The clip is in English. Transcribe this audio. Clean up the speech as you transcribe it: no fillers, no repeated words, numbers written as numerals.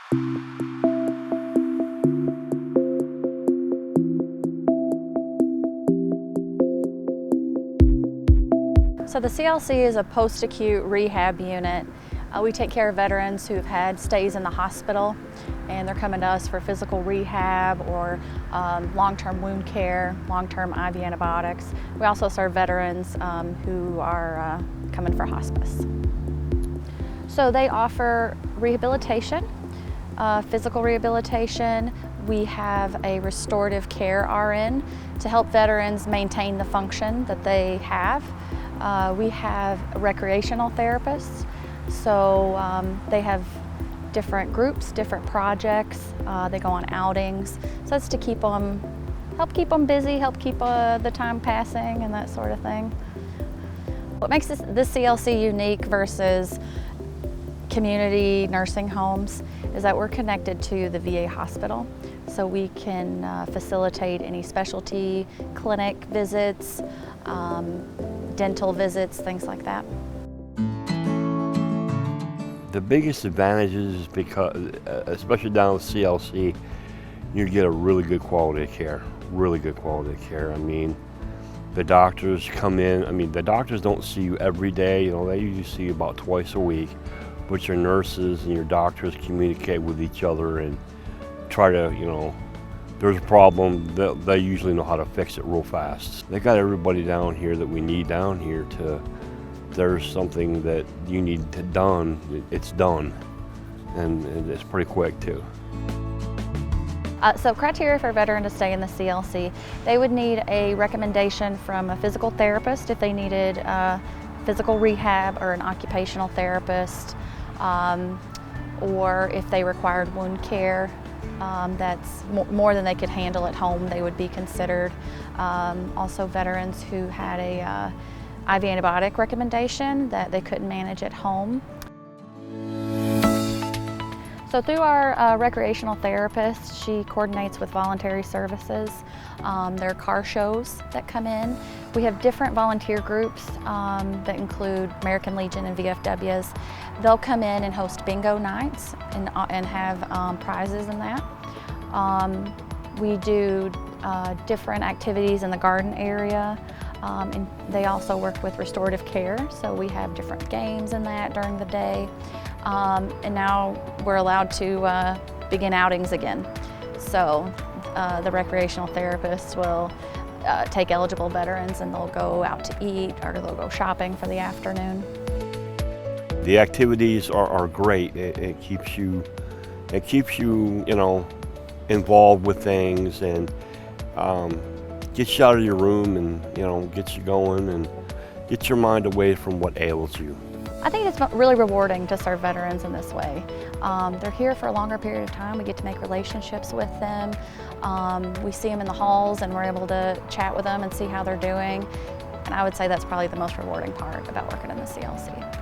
So the CLC is a post-acute rehab unit. We take care of veterans who've had stays in the hospital, and they're coming to us for physical rehab or long-term wound care, long-term IV antibiotics. We also serve veterans who are coming for hospice. So they offer rehabilitation, physical rehabilitation. We have a restorative care RN to help veterans maintain the function that they have. We have recreational therapists, so they have different groups, different projects. They go on outings, so that's to help keep them busy, help keep the time passing and that sort of thing. What makes this CLC unique versus community nursing homes is that we're connected to the VA hospital, so we can facilitate any specialty clinic visits, dental visits, things like that. The biggest advantages is because, especially down with CLC, you get a really good quality of care, really good quality of care. I mean, the doctors come in, the doctors don't see you every day, they usually see you about twice a week, but your nurses and your doctors communicate with each other and try to, there's a problem, they usually know how to fix it real fast. They got everybody down here that we need down here to, there's something that you need done, it's done. And it's pretty quick too. So criteria for a veteran to stay in the CLC, they would need a recommendation from a physical therapist if they needed physical rehab, or an occupational therapist, or if they required wound care. That's more than they could handle at home, they would be considered. Also veterans who had a IV antibiotic recommendation that they couldn't manage at home. So through our recreational therapist, she coordinates with voluntary services. There are car shows that come in. We have different volunteer groups that include American Legion and VFWs. They'll come in and host bingo nights and have prizes in that. We do different activities in the garden area, and they also work with restorative care, so we have different games in that during the day. And now we're allowed to begin outings again. So the recreational therapists will take eligible veterans and they'll go out to eat, or they'll go shopping for the afternoon. The activities are great. It keeps you, involved with things, and gets you out of your room, and gets you going and gets your mind away from what ails you. I think it's really rewarding to serve veterans in this way. They're here for a longer period of time. We get to make relationships with them. We see them in the halls and we're able to chat with them and see how they're doing. And I would say that's probably the most rewarding part about working in the CLC.